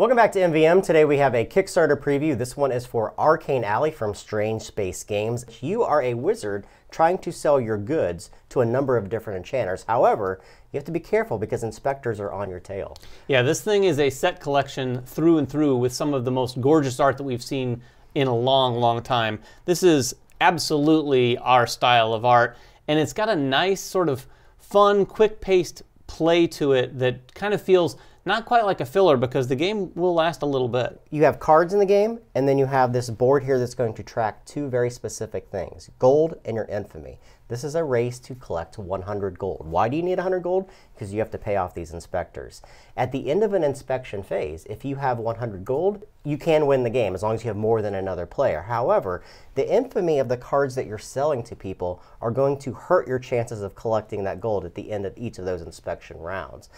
Welcome back to MVM. Today we have a Kickstarter preview. This one is for Arcane Alley from Strange Space Games. You are a wizard trying to sell your goods to a number of different enchanters. However, you have to be careful because inspectors are on your tail. Yeah, this thing is a set collection through and through with some of the most gorgeous art that we've seen in a long, long time. This is absolutely our style of art, and it's got a nice sort of fun, quick-paced play to it that kind of feels not quite like a filler because the game will last a little bit. You have cards in the game, and then you have this board here that's going to track two very specific things, gold and your infamy. This is a race to collect 100 gold. Why do you need 100 gold? Because you have to pay off these inspectors. At the end of an inspection phase, if you have 100 gold, you can win the game as long as you have more than another player. However, the infamy of the cards that you're selling to people are going to hurt your chances of collecting that gold at the end of each of those inspection rounds.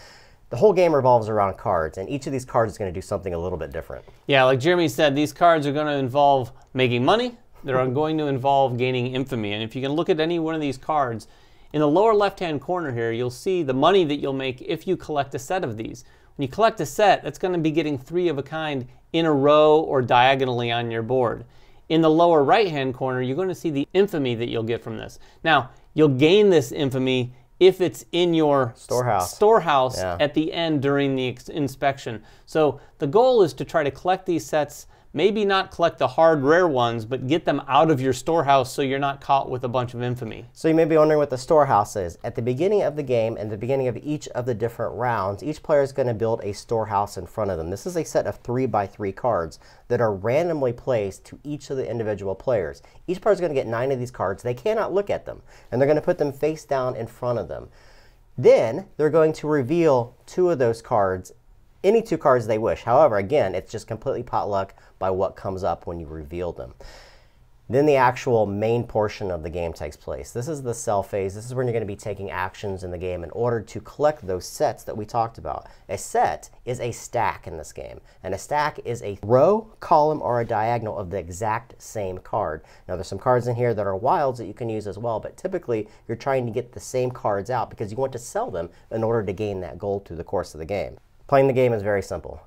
The whole game revolves around cards, and each of these cards is going to do something a little bit different. Yeah, like Jeremy said, these cards are going to involve making money. They're going to involve gaining infamy. And if you can look at any one of these cards, in the lower left-hand corner here, you'll see the money that you'll make if you collect a set of these. When you collect a set, that's going to be getting 3 of a kind in a row or diagonally on your board. In the lower right-hand corner, you're going to see the infamy that you'll get from this. Now, you'll gain this infamy if it's in your storehouse at the end during the inspection. So the goal is to try to collect these sets, maybe not collect the hard rare ones, but get them out of your storehouse so you're not caught with a bunch of infamy. So you may be wondering what the storehouse is. At the beginning of the game and the beginning of each of the different rounds, each player is going to build a storehouse in front of them. This is a set of 3x3 cards that are randomly placed to each of the individual players. Each player is going to get 9 of these cards. They cannot look at them, and they're going to put them face down in front of them. Then they're going to reveal 2 of those cards, any 2 cards they wish. However, again, it's just completely potluck by what comes up when you reveal them. Then the actual main portion of the game takes place. This is the sell phase. This is when you're going to be taking actions in the game in order to collect those sets that we talked about. A set is a stack in this game, and a stack is a row, column, or a diagonal of the exact same card. Now there's some cards in here that are wilds that you can use as well, but typically you're trying to get the same cards out because you want to sell them in order to gain that gold through the course of the game. Playing the game is very simple.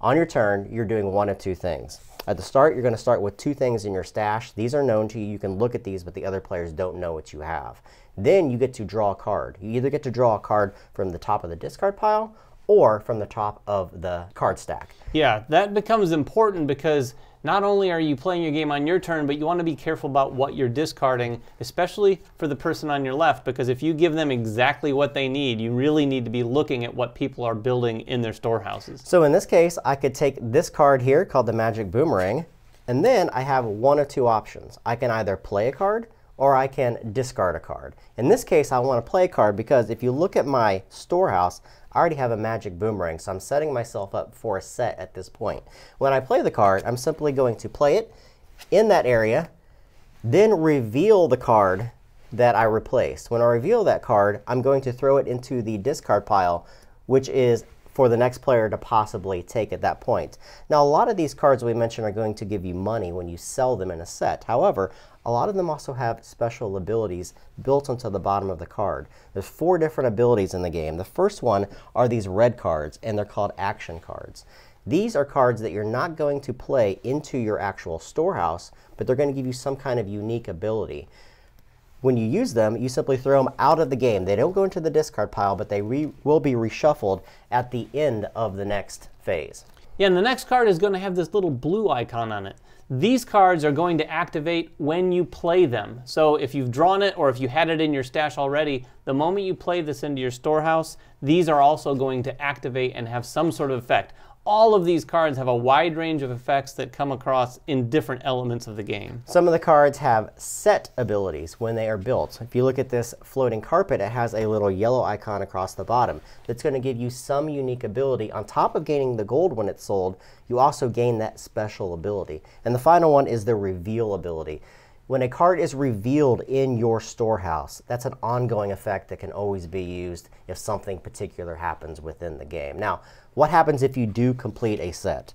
On your turn, you're doing one of 2 things. At the start, you're going to start with 2 things in your stash. These are known to you. You can look at these, but the other players don't know what you have. Then you get to draw a card. You either get to draw a card from the top of the discard pile or from the top of the card stack. Yeah, that becomes important because not only are you playing your game on your turn, but you want to be careful about what you're discarding, especially for the person on your left, because if you give them exactly what they need, you really need to be looking at what people are building in their storehouses. So in this case, I could take this card here called the Magic Boomerang, and then I have one of 2 options. I can either play a card or I can discard a card. In this case, I want to play a card because if you look at my storehouse, I already have a Magic Boomerang, so I'm setting myself up for a set at this point. When I play the card, I'm simply going to play it in that area, then reveal the card that I replaced. When I reveal that card, I'm going to throw it into the discard pile, which is for the next player to possibly take at that point. Now, a lot of these cards we mentioned are going to give you money when you sell them in a set. However, a lot of them also have special abilities built onto the bottom of the card. There's 4 different abilities in the game. The first one are these red cards, and they're called action cards. These are cards that you're not going to play into your actual storehouse, but they're going to give you some kind of unique ability. When you use them, you simply throw them out of the game. They don't go into the discard pile, but they will be reshuffled at the end of the next phase. Yeah, and the next card is going to have this little blue icon on it. These cards are going to activate when you play them. So if you've drawn it or if you had it in your stash already, the moment you play this into your storehouse, these are also going to activate and have some sort of effect. All of these cards have a wide range of effects that come across in different elements of the game. Some of the cards have set abilities when they are built. If you look at this floating carpet, it has a little yellow icon across the bottom that's going to give you some unique ability. On top of gaining the gold when it's sold, you also gain that special ability. And the final one is the reveal ability. When a card is revealed in your storehouse, that's an ongoing effect that can always be used if something particular happens within the game. Now, what happens if you do complete a set?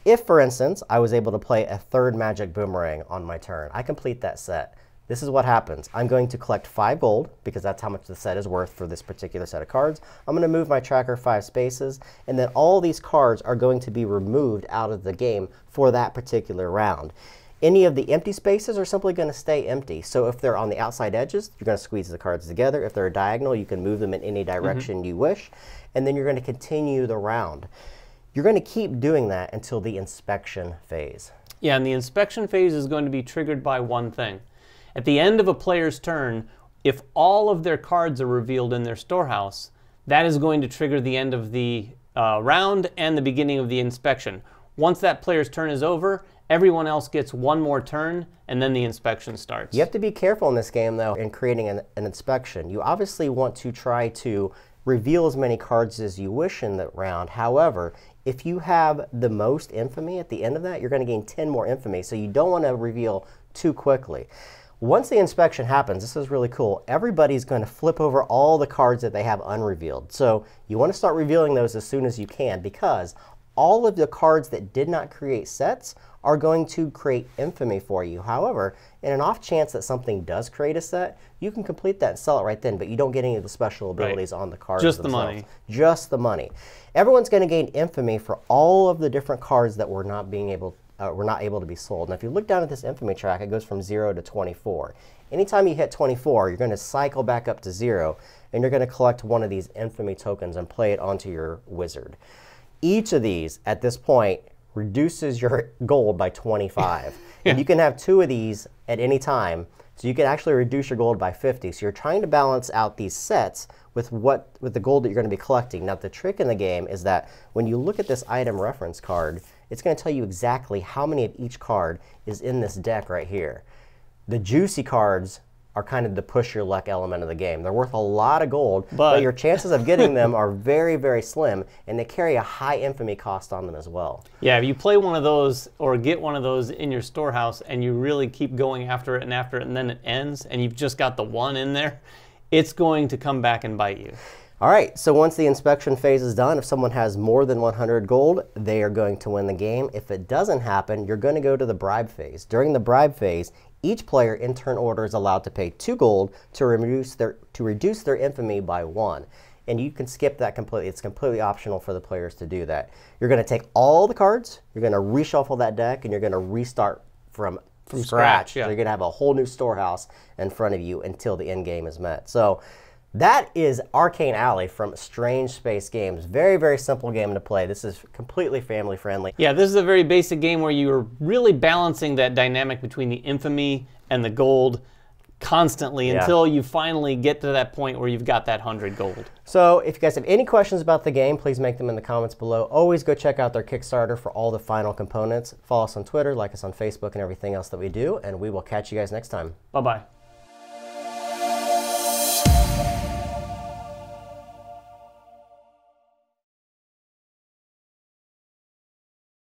If, for instance, I was able to play a 3rd Magic Boomerang on my turn, I complete that set. this is what happens. I'm going to collect 5 gold, because that's how much the set is worth for this particular set of cards. I'm going to move my tracker 5 spaces, and then all these cards are going to be removed out of the game for that particular round. Any of the empty spaces are simply going to stay empty. So if they're on the outside edges, you're going to squeeze the cards together. If they're diagonal, you can move them in any direction you wish, and then you're going to continue the round. You're going to keep doing that until the inspection phase. Yeah, and the inspection phase is going to be triggered by one thing. At the end of a player's turn, if all of their cards are revealed in their storehouse, that is going to trigger the end of the round and the beginning of the inspection. Once that player's turn is over, everyone else gets one more turn, and then the inspection starts. You have to be careful in this game, though, in creating an inspection. You obviously want to try to reveal as many cards as you wish in the round. However, if you have the most infamy at the end of that, you're going to gain 10 more infamy, so you don't want to reveal too quickly. Once the inspection happens, this is really cool, everybody's going to flip over all the cards that they have unrevealed. So you want to start revealing those as soon as you can, because all of the cards that did not create sets are going to create infamy for you. However, in an off chance that something does create a set, you can complete that and sell it right then, but you don't get any of the special abilities on the cards Just themselves. the money. Just the money. Everyone's going to gain infamy for all of the different cards that were not able to be sold. Now, if you look down at this infamy track, it goes from 0 to 24. Anytime you hit 24, you're going to cycle back up to 0, and you're going to collect one of these infamy tokens and play it onto your wizard. Each of these, at this point, reduces your gold by 25. And you can have 2 of these at any time, so you can actually reduce your gold by 50. So you're trying to balance out these sets with the gold that you're going to be collecting. Now, the trick in the game is that when you look at this item reference card, it's going to tell you exactly how many of each card is in this deck right here. The juicy cards are kind of the push your luck element of the game. They're worth a lot of gold, but your chances of getting them are very, very slim, and they carry a high infamy cost on them as well. Yeah, if you play one of those or get one of those in your storehouse and you really keep going after it, and then it ends, and you've just got the one in there, it's going to come back and bite you. All right, so once the inspection phase is done, if someone has more than 100 gold, they are going to win the game. If it doesn't happen, you're going to go to the bribe phase. During the bribe phase, each player in turn order is allowed to pay 2 gold to reduce their infamy by 1. And you can skip that completely. It's completely optional for the players to do that. You're going to take all the cards, you're going to reshuffle that deck, and you're going to restart from scratch. Yeah. So you're going to have a whole new storehouse in front of you until the end game is met. So that is Arcane Alley from Strange Space Games. Very, very simple game to play. This is completely family friendly. Yeah, this is a very basic game where you're really balancing that dynamic between the infamy and the gold constantly until you finally get to that point where you've got that 100 gold. So if you guys have any questions about the game, please make them in the comments below. Always go check out their Kickstarter for all the final components. Follow us on Twitter, like us on Facebook, and everything else that we do, and we will catch you guys next time. Bye-bye.